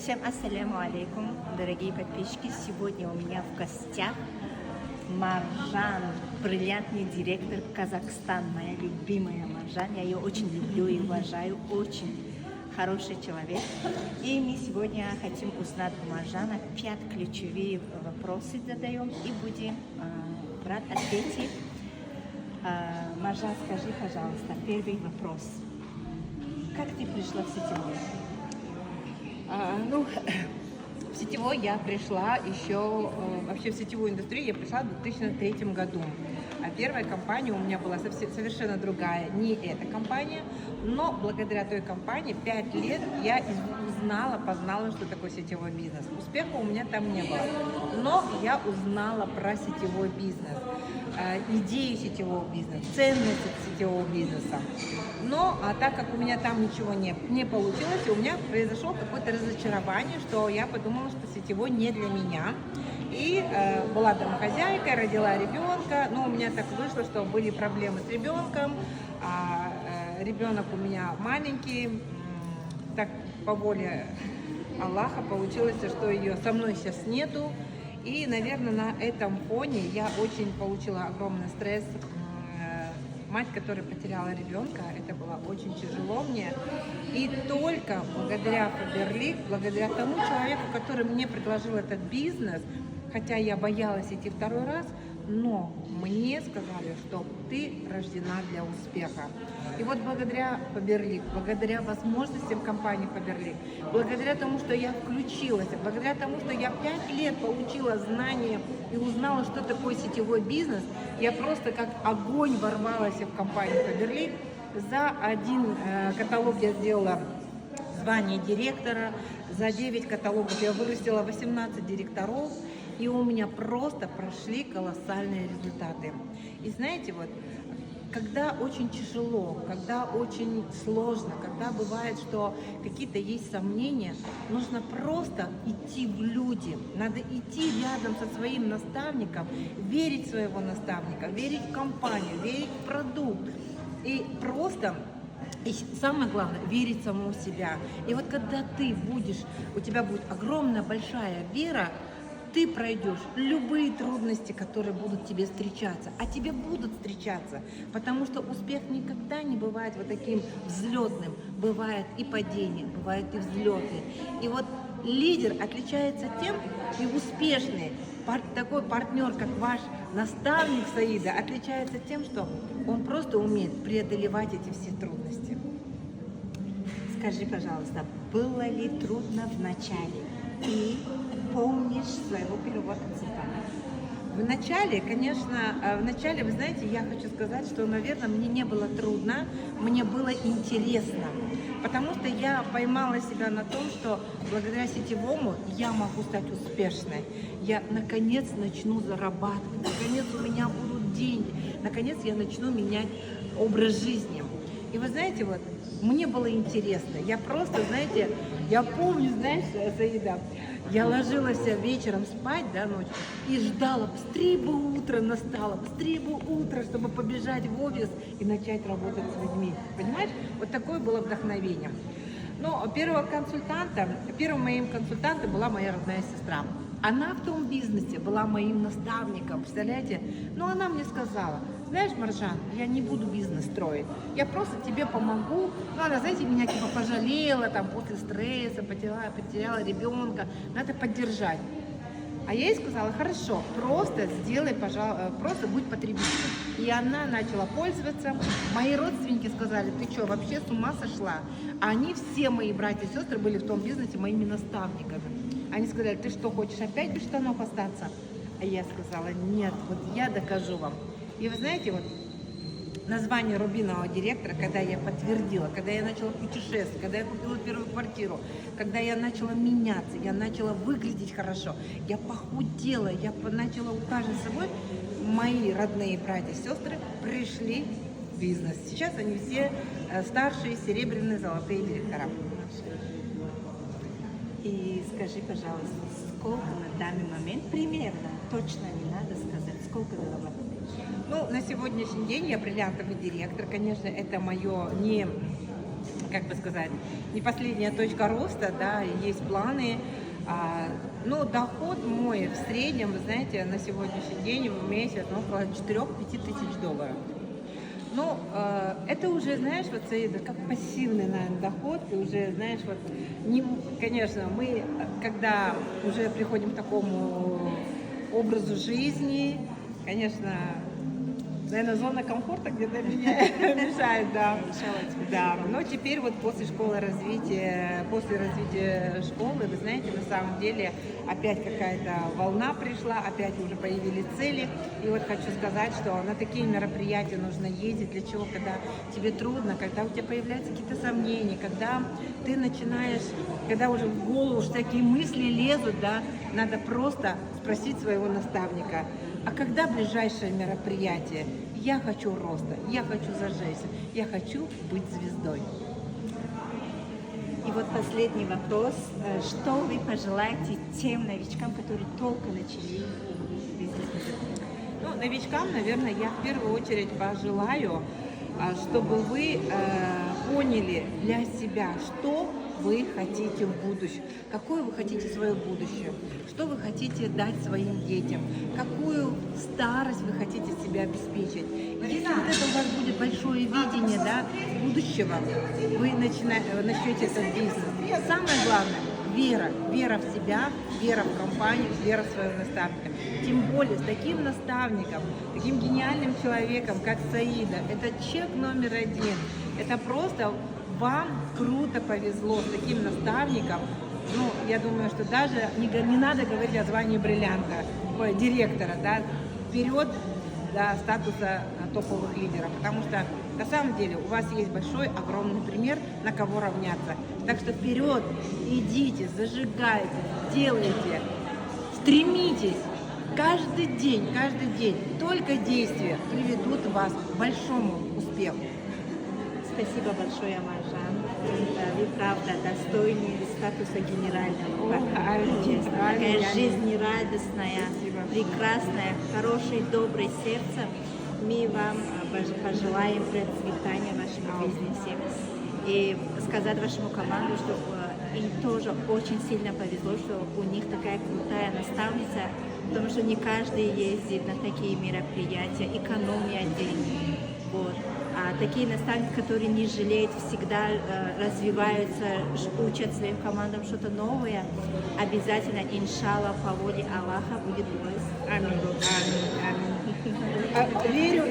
Всем ассаляму алейкум, дорогие подписчики. Сегодня у меня в гостях Маржан, бриллиантный директор Казахстан, моя любимая Маржан. Я ее очень люблю и уважаю, очень хороший человек. И мы сегодня хотим узнать у Маржана 5 ключевые вопросы задаем и будем брать ответы. Маржан, скажи, пожалуйста, первый вопрос. Как ты пришла в сетевую? В сетевой я пришла еще, вообще в сетевую индустрию я пришла в 2003 году. А первая компания у меня была совершенно другая, не эта компания, но благодаря той компании 5 лет я познала, что такое сетевой бизнес. Успеха у меня там не было, но я узнала про сетевой бизнес, идею сетевого бизнеса, ценность сетевого бизнеса. Но так как у меня там ничего не получилось, у меня произошло какое-то разочарование, что я подумала, что сетевой не для меня. И была домохозяйкой, родила ребенка, но у меня так вышло, что были проблемы с ребенком, ребенок у меня маленький, так по воле Аллаха получилось, что ее со мной сейчас нету. И, наверное, на этом фоне я очень получила огромный стресс. Мать, которая потеряла ребенка, это было очень тяжело мне. И только благодаря Фаберлик, благодаря тому человеку, который мне предложил этот бизнес, хотя я боялась идти второй раз, но мне сказали, что ты рождена для успеха. И вот благодаря Фаберлик, благодаря возможностям компании Фаберлик, благодаря тому, что я включилась, благодаря тому, что я 5 лет получила знания и узнала, что такое сетевой бизнес, я просто как огонь ворвалась в компанию Фаберлик. За один каталог я сделала звание директора, за 9 каталогов я вырастила 18 директоров. И у меня просто прошли колоссальные результаты. И знаете, вот, когда очень тяжело, когда очень сложно, когда бывает, что какие-то есть сомнения, нужно просто идти в люди. Надо идти рядом со своим наставником, верить в своего наставника, верить в компанию, верить в продукт. И просто... И самое главное, верить в самого себя. И вот когда у тебя будет огромная большая вера, ты пройдешь любые трудности, которые будут тебе встречаться, а тебе будут встречаться, потому что успех никогда не бывает вот таким взлетным, бывает и падение, бывает и взлеты. И вот лидер отличается тем, и успешный, такой партнер, как ваш наставник Саида, отличается тем, что он просто умеет преодолевать эти все трудности. Скажи, пожалуйста, было ли трудно в начале? И помнишь своего первого консультанта? В начале, вы знаете, я хочу сказать, что, наверное, мне не было трудно, мне было интересно, потому что я поймала себя на том, что благодаря сетевому я могу стать успешной. Я, наконец, начну зарабатывать, наконец, у меня будут деньги, наконец, я начну менять образ жизни. И вы знаете, вот, мне было интересно, я просто, знаете, я помню, знаешь, Саида, я ложилась вечером спать, ночью, и ждала, быстрее бы утро настало, быстрее бы утро, чтобы побежать в офис и начать работать с людьми. Понимаешь? Вот такое было вдохновение. Но первым моим консультантом была моя родная сестра. Она в том бизнесе была моим наставником, представляете? Но она мне сказала: знаешь, Маржан, я не буду бизнес строить, я просто тебе помогу. Ну, она, знаете, меня типа пожалела, там, после стресса, потеряла ребенка, надо поддержать. А я ей сказала: хорошо, просто сделай, пожалуйста, просто будь потребителем. И она начала пользоваться. Мои родственники сказали: ты что, вообще с ума сошла? А они, все мои братья и сестры, были в том бизнесе моими наставниками. Они сказали: ты что, хочешь опять без штанов остаться? А я сказала: нет, вот я докажу вам. И вы знаете, вот название рубинового директора, когда я подтвердила, когда я начала путешествовать, когда я купила первую квартиру, когда я начала меняться, я начала выглядеть хорошо, я похудела, я начала ухаживать за собой, мои родные братья и сестры пришли в бизнес. Сейчас они все старшие, серебряные, золотые директора. И скажи, пожалуйста, сколько на данный момент, примерно, точно не надо сказать, сколько зарабатываешь? Ну, на сегодняшний день я бриллиантовый директор. Конечно, это мое не как бы сказать, не последняя точка роста, да, есть планы. Ну, доход мой в среднем, вы знаете, на сегодняшний день в месяц около 4-5 тысяч долларов. Ну, это уже, знаешь, вот Саида, как пассивный, наверное, доход. И уже, знаешь, вот, не, конечно, мы, когда уже приходим к такому образу жизни, конечно, наверное, зона комфорта где-то мешает, да. Да, но теперь вот после школы развития, после развития школы, вы знаете, на самом деле опять какая-то волна пришла, опять уже появились цели. И вот хочу сказать, что на такие мероприятия нужно ездить. Для чего? Когда тебе трудно, когда у тебя появляются какие-то сомнения, когда ты начинаешь, когда уже в голову всякие мысли лезут, да, надо просто спросить своего наставника, а когда ближайшее мероприятие? Я хочу роста, я хочу зажечься, я хочу быть звездой. И вот последний вопрос. Что вы пожелаете тем новичкам, которые только начали бизнес? Ну, новичкам, наверное, я в первую очередь пожелаю, чтобы вы поняли для себя, что вы хотите в будущем, какое вы хотите свое будущее, что вы хотите дать своим детям, какую старость вы хотите себе обеспечить. Если вот это у вас будет большое видение, да, будущего, вы начнете этот бизнес. Самое главное – вера в себя, вера в компанию, вера в своего наставника. Тем более с таким наставником, таким гениальным человеком, как Саида, это человек номер один. Это просто вам круто повезло с таким наставником. Ну, я думаю, что даже не надо говорить о звании бриллианта, директора, да, вперед до статуса топовых лидеров, потому что на самом деле у вас есть большой, огромный пример, на кого равняться. Так что вперед, идите, зажигайте, делайте, стремитесь. Каждый день, только действия приведут вас к большому успеху. Спасибо большое, Маржан. Вы, правда, достойны статуса генерального партнера. Честно. Такая жизнерадостная, прекрасная, хорошее, доброе сердце. Мы вам пожелаем процветания в вашем бизнесе. И сказать вашему команду, что им тоже очень сильно повезло, что у них такая крутая наставница, потому что не каждый ездит на такие мероприятия, экономия денег. Вот. А такие наставники, которые не жалеют, всегда развиваются, учат своим командам что-то новое, обязательно, иншаллах, по воле Аллаха, будет у вас. Аминь. Верю и